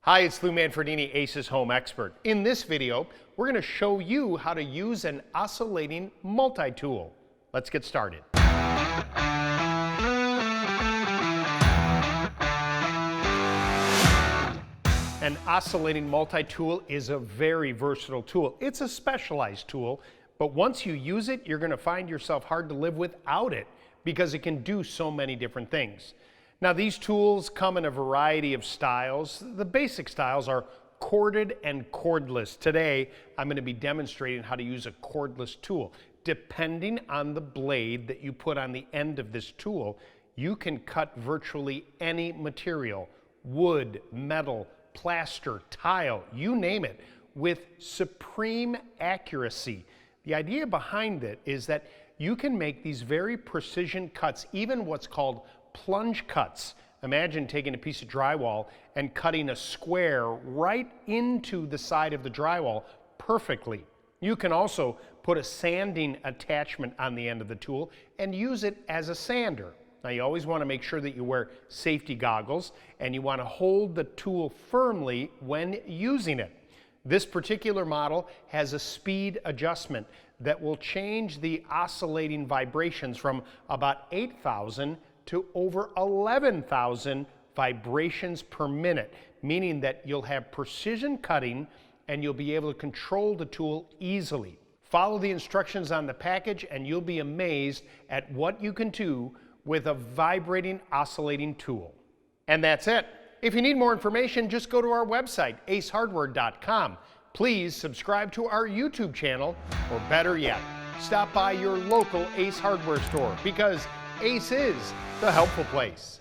Hi, it's Lou Manfredini, Ace's Home Expert. In this video, we're going to show you how to use an oscillating multi-tool. Let's get started. An oscillating multi-tool is a very versatile tool. It's a specialized tool, but once you use it, you're going to find yourself hard to live without it because it can do so many different things. Now, these tools come in a variety of styles. The basic styles are corded and cordless. Today, I'm going to be demonstrating how to use a cordless tool. Depending on the blade that you put on the end of this tool, you can cut virtually any material, wood, metal, plaster, tile, you name it, with supreme accuracy. The idea behind it is that you can make these very precision cuts, even what's called plunge cuts. Imagine taking a piece of drywall and cutting a square right into the side of the drywall perfectly. You can also put a sanding attachment on the end of the tool and use it as a sander. Now, you always want to make sure that you wear safety goggles and you want to hold the tool firmly when using it. This particular model has a speed adjustment that will change the oscillating vibrations from about 8,000 to over 11,000 vibrations per minute, meaning that you'll have precision cutting and you'll be able to control the tool easily. Follow the instructions on the package and you'll be amazed at what you can do with a vibrating oscillating tool. And that's it. If you need more information, just go to our website, acehardware.com. Please subscribe to our YouTube channel, or better yet, stop by your local Ace Hardware store because Ace is the helpful place.